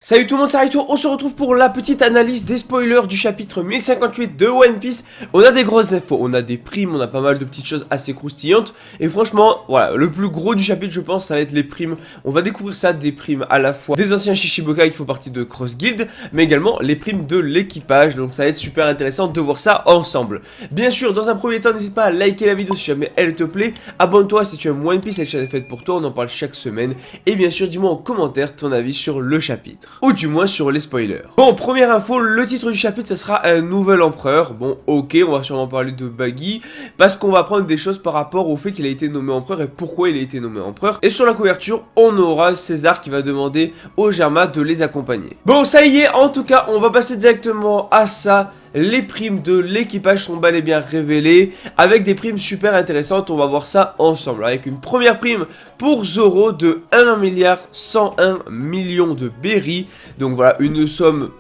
Salut tout le monde, c'est Raito, on se retrouve pour la petite analyse des spoilers du chapitre 1058 de One Piece. On a des grosses infos, on a des primes, on a pas mal de petites choses assez croustillantes. Et franchement, voilà, le plus gros du chapitre je pense ça va être les primes. On va découvrir ça, des primes à la fois des anciens Shishibukai qui font partie de Cross Guild, mais également les primes de l'équipage. Donc ça va être super intéressant de voir ça ensemble. Bien sûr, dans un premier temps, n'hésite pas à liker la vidéo si jamais elle te plaît. Abonne-toi si tu aimes One Piece, cette chaîne est faite pour toi, on en parle chaque semaine. Et bien sûr, dis-moi en commentaire ton avis sur le chapitre. Ou du moins sur les spoilers. Bon, première info, le titre du chapitre, ce sera un nouvel empereur. Bon, ok, on va sûrement parler de Buggy, parce qu'on va apprendre des choses par rapport au fait qu'il a été nommé empereur et pourquoi il a été nommé empereur. Et sur la couverture, on aura César qui va demander au Germa de les accompagner. Bon, ça y est, en tout cas, on va passer directement à ça. Les primes de l'équipage sont bel et bien révélées, avec des primes super intéressantes, on va voir ça ensemble. Avec une première prime pour Zoro de 1,101 milliard de berry. Donc voilà, une somme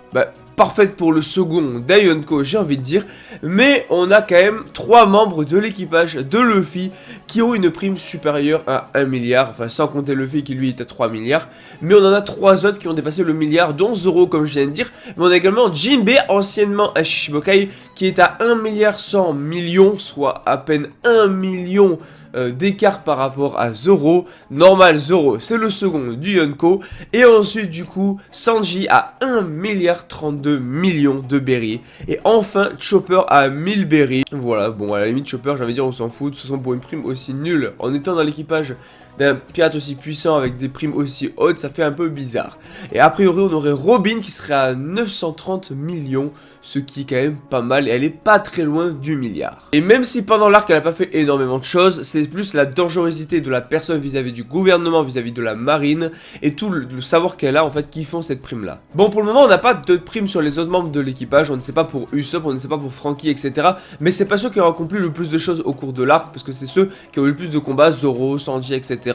parfaite pour le second d'Yonko, j'ai envie de dire. Mais on a quand même 3 membres de l'équipage de Luffy qui ont une prime supérieure à 1 milliard. Enfin, sans compter Luffy qui lui est à 3 milliards. Mais on en a 3 autres qui ont dépassé le milliard, dont Zoro, comme je viens de dire. Mais on a également Jinbei, anciennement un Shishibukai, qui est à 1,100 milliard, soit à peine 1 million d'écart par rapport à Zoro. Normal, Zoro c'est le second du Yonko. Et ensuite du coup Sanji à 1,32 milliard de berry. Et enfin Chopper à 1000 berry. Voilà, bon à la limite Chopper j'ai envie de dire on s'en fout. De toute façon pour une prime aussi nulle, en étant dans l'équipage d'un pirate aussi puissant avec des primes aussi hautes, ça fait un peu bizarre. Et a priori on aurait Robin qui serait à 930 millions, ce qui est quand même pas mal, et elle est pas très loin du milliard. Et même si pendant l'arc elle a pas fait énormément de choses, c'est plus la dangerosité de la personne vis-à-vis du gouvernement, vis-à-vis de la marine, et tout le savoir qu'elle a en fait qui font cette prime là. Bon, pour le moment on n'a pas de prime sur les autres membres de l'équipage, on ne sait pas pour Usopp, on ne sait pas pour Franky, etc. Mais c'est pas ceux qui ont accompli le plus de choses au cours de l'arc, parce que c'est ceux qui ont eu le plus de combats, Zoro, Sanji, etc.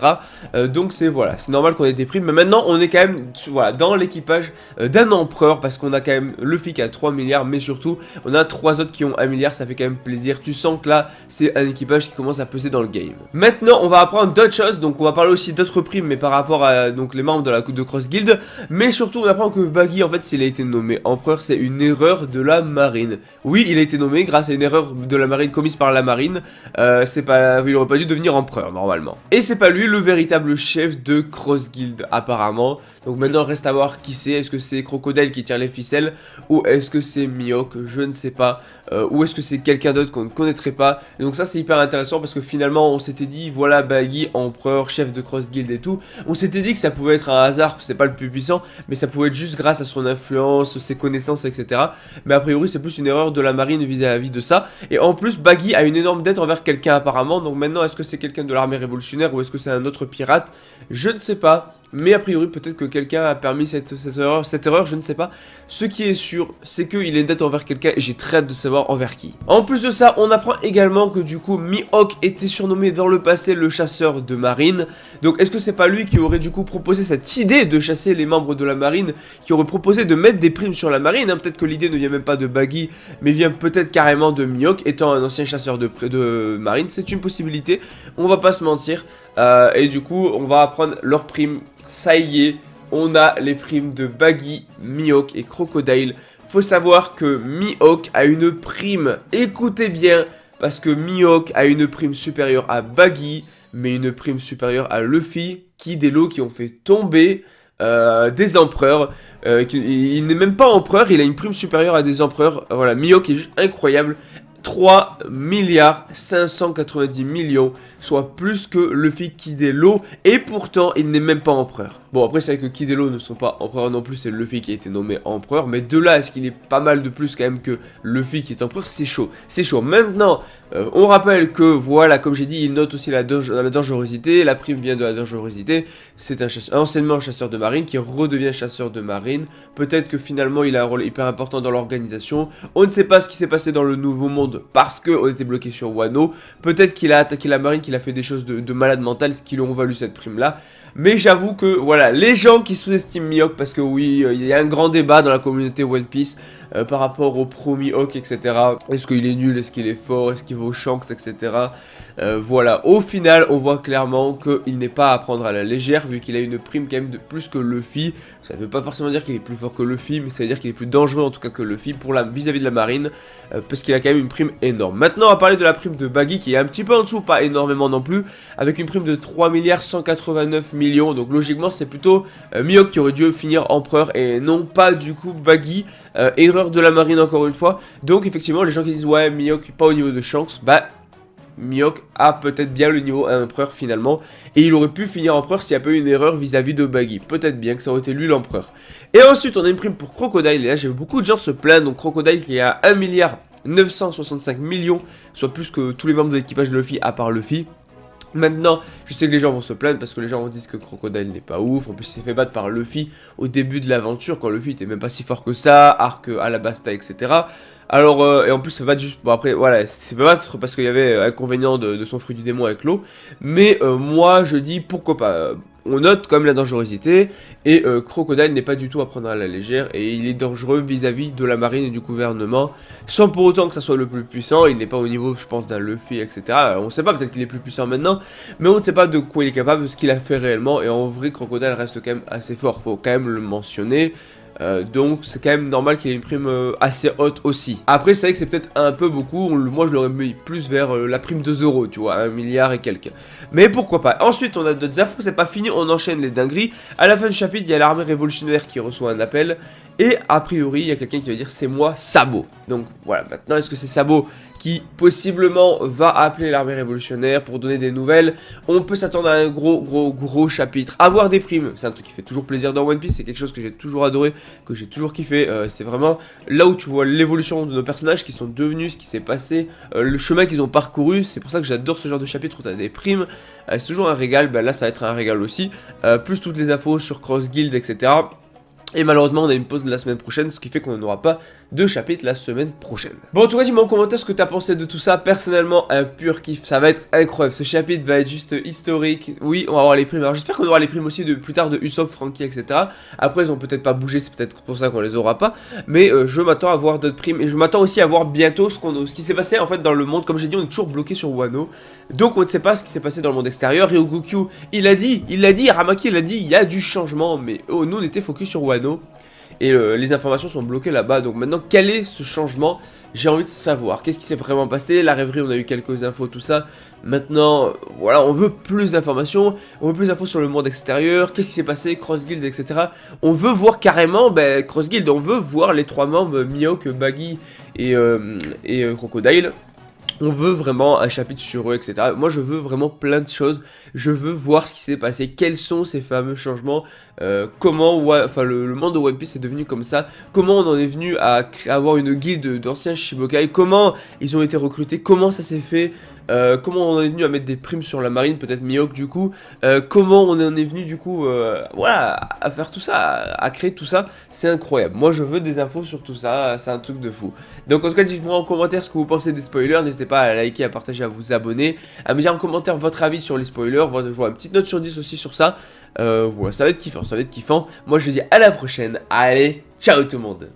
Donc c'est voilà, c'est normal qu'on ait des primes, mais maintenant on est quand même voilà, dans l'équipage d'un empereur, parce qu'on a quand même Luffy qui a 3 milliards, mais surtout on a 3 autres qui ont 1 milliard, ça fait quand même plaisir. Tu sens que là c'est un équipage qui commence à peser dans le game. Maintenant on va apprendre d'autres choses, donc on va parler aussi d'autres primes, mais par rapport à donc les membres de la de Cross Guild. Mais surtout on apprend que Buggy, en fait s'il a été nommé empereur, c'est une erreur de la marine. Oui, il a été nommé grâce à une erreur de la marine commise par la marine. C'est pas, il aurait pas dû devenir empereur normalement. Et c'est pas lui le véritable chef de Cross Guild apparemment. Donc maintenant reste à voir qui c'est. Est-ce que c'est Crocodile qui tire les ficelles, ou est-ce que c'est Mihawk? Je ne sais pas. Ou est-ce que c'est quelqu'un d'autre qu'on ne connaîtrait pas? Et donc ça c'est hyper intéressant parce que finalement on s'était dit voilà Buggy, empereur, chef de Cross Guild et tout. On s'était dit que ça pouvait être un hasard, c'est pas le plus puissant, mais ça pouvait être juste grâce à son influence, ses connaissances, etc. Mais a priori c'est plus une erreur de la marine vis-à-vis de ça. Et en plus Buggy a une énorme dette envers quelqu'un apparemment. Donc maintenant est-ce que c'est quelqu'un de l'armée révolutionnaire ou est-ce que c'est un autre pirate? Je ne sais pas. Mais a priori peut-être que quelqu'un a permis cette erreur, je ne sais pas. Ce qui est sûr, c'est qu'il est dette envers quelqu'un et j'ai très hâte de savoir envers qui. En plus de ça, on apprend également que du coup Mihawk était surnommé dans le passé le chasseur de marine. Donc est-ce que c'est pas lui qui aurait du coup proposé cette idée de chasser les membres de la marine, qui aurait proposé de mettre des primes sur la marine, hein? Peut-être que l'idée ne vient même pas de Buggy, mais vient peut-être carrément de Mihawk, étant un ancien chasseur de marine, c'est une possibilité, on va pas se mentir. Et du coup on va apprendre leurs primes. Ça y est, on a les primes de Buggy, Mihawk et Crocodile. Faut savoir que Mihawk a une prime, écoutez bien, parce que Mihawk a une prime supérieure à Buggy, mais une prime supérieure à Luffy, des lots qui ont fait tomber des empereurs. Il n'est même pas empereur, il a une prime supérieure à des empereurs. Voilà, Mihawk est juste incroyable. 3,590 millions, soit plus que Luffy, des lots, et pourtant il n'est même pas empereur. Bon après c'est vrai que Kid et Law ne sont pas empereurs non plus, c'est Luffy qui a été nommé empereur, mais de là à ce qu'il est pas mal de plus quand même que Luffy qui est empereur, c'est chaud, c'est chaud. Maintenant on rappelle que voilà, comme j'ai dit, il note aussi la dangerosité, la prime vient de la dangerosité, c'est un anciennement chasseur de marine qui redevient chasseur de marine, peut-être que finalement il a un rôle hyper important dans l'organisation, on ne sait pas ce qui s'est passé dans le nouveau monde parce qu'on était bloqué sur Wano, peut-être qu'il a attaqué la marine, qu'il a fait des choses de malade mental, ce qui lui ont valu cette prime là. Mais j'avoue que voilà, les gens qui sous-estiment Mihawk, parce que oui, il y a un grand débat dans la communauté One Piece par rapport au pro Mihawk, etc. Est-ce qu'il est nul, est-ce qu'il est fort, est-ce qu'il vaut Shanks, etc. Voilà, au final, on voit clairement qu'il n'est pas à prendre à la légère, vu qu'il a une prime quand même de plus que Luffy. Ça ne veut pas forcément dire qu'il est plus fort que Luffy, mais ça veut dire qu'il est plus dangereux en tout cas que Luffy pour vis-à-vis de la marine, parce qu'il a quand même une prime énorme. Maintenant, on va parler de la prime de Baggy, qui est un petit peu en dessous, pas énormément non plus, avec une prime de 3 189 millions, donc logiquement c'est plutôt Mihawk qui aurait dû finir empereur, et non pas du coup Baggy, erreur de la marine encore une fois. Donc effectivement, les gens qui disent ouais, Mihawk pas au niveau de Shanks, bah Mihawk a peut-être bien le niveau empereur finalement, et il aurait pu finir empereur s'il n'y a pas eu une erreur vis-à-vis de Baggy. Peut-être bien que ça aurait été lui l'empereur. Et ensuite on a une prime pour Crocodile, et là j'ai vu beaucoup de gens se plaindre. Donc Crocodile qui est à 1 milliard 965 millions, soit plus que tous les membres de l'équipage de Luffy à part Luffy. Maintenant, je sais que les gens vont se plaindre parce que les gens vont dire que Crocodile n'est pas ouf. En plus, il s'est fait battre par Luffy au début de l'aventure, quand Luffy était même pas si fort que ça, Arc Alabasta, etc. Alors, et en plus, ça va juste. Bon, après, voilà, c'est pas battre parce qu'il y avait inconvénient de son fruit du démon avec l'eau. Mais moi, je dis pourquoi pas. On note quand même la dangerosité, et Crocodile n'est pas du tout à prendre à la légère, et il est dangereux vis-à-vis de la marine et du gouvernement, sans pour autant que ça soit le plus puissant. Il n'est pas au niveau, je pense, d'un Luffy, etc. On ne sait pas, peut-être qu'il est plus puissant maintenant, mais on ne sait pas de quoi il est capable, de ce qu'il a fait réellement, et en vrai, Crocodile reste quand même assez fort, faut quand même le mentionner. Donc c'est quand même normal qu'il ait une prime assez haute aussi. Après c'est vrai que c'est peut-être un peu beaucoup, moi je l'aurais mis plus vers la prime de 2 €, tu vois, 1 milliard et quelques. Mais pourquoi pas. Ensuite on a d'autres infos, c'est pas fini, on enchaîne les dingueries. À la fin du chapitre il y a l'armée révolutionnaire qui reçoit un appel, et a priori il y a quelqu'un qui va dire c'est moi Sabo. Donc voilà, maintenant est-ce que c'est Sabo qui possiblement va appeler l'armée révolutionnaire pour donner des nouvelles? On peut s'attendre à un gros chapitre. Avoir des primes, c'est un truc qui fait toujours plaisir dans One Piece, c'est quelque chose que j'ai toujours adoré, que j'ai toujours kiffé. C'est vraiment là où tu vois l'évolution de nos personnages, qui sont devenus, ce qui s'est passé, le chemin qu'ils ont parcouru. C'est pour ça que j'adore ce genre de chapitre où tu as des primes. C'est toujours un régal, là ça va être un régal aussi. Plus toutes les infos sur Cross Guild, etc. Et malheureusement on a une pause de la semaine prochaine, ce qui fait qu'on n'aura pas de chapitre la semaine prochaine. Bon, en tout cas dis-moi en commentaire ce que t'as pensé de tout ça. Personnellement un pur kiff, ça va être incroyable, ce chapitre va être juste historique. Oui, on va avoir les primes, alors j'espère qu'on aura les primes aussi de plus tard de Usopp, Franky, etc. Après ils ont peut-être pas bougé, c'est peut-être pour ça qu'on les aura pas. Mais je m'attends à voir d'autres primes, et je m'attends aussi à voir bientôt ce qui s'est passé en fait dans le monde. Comme j'ai dit, on est toujours bloqué sur Wano, donc on ne sait pas ce qui s'est passé dans le monde extérieur. Ryogukyu, il l'a dit, Aramaki il a dit, il y a du changement, mais nous on était focus sur Wano. Et les informations sont bloquées là-bas. Donc maintenant, quel est ce changement? J'ai envie de savoir. Qu'est-ce qui s'est vraiment passé? La rêverie, on a eu quelques infos, tout ça. Maintenant, voilà, on veut plus d'informations. On veut plus d'infos sur le monde extérieur. Qu'est-ce qui s'est passé? Cross Guild, etc. On veut voir carrément, Cross Guild. On veut voir les 3 membres, Mihawk, Baggy et Crocodile. On veut vraiment un chapitre sur eux, etc. Moi, je veux vraiment plein de choses. Je veux voir ce qui s'est passé. Quels sont ces fameux changements? Comment le monde de One Piece est devenu comme ça? Comment on en est venu à avoir une guilde d'anciens Shichibukai? Comment ils ont été recrutés? Comment ça s'est fait? Comment on en est venu à mettre des primes sur la marine? Peut-être Mihawk du coup. Comment on en est venu du coup voilà, à faire tout ça, à créer tout ça? C'est incroyable. Moi je veux des infos sur tout ça, c'est un truc de fou. Donc en tout cas dites-moi en commentaire ce que vous pensez des spoilers. N'hésitez pas à liker, à partager, à vous abonner, à me dire en commentaire votre avis sur les spoilers. Je vois une petite note sur 10 aussi sur ça. Voilà, ça va être kiffant, ça va être kiffant. Moi je vous dis à la prochaine. Allez, ciao tout le monde.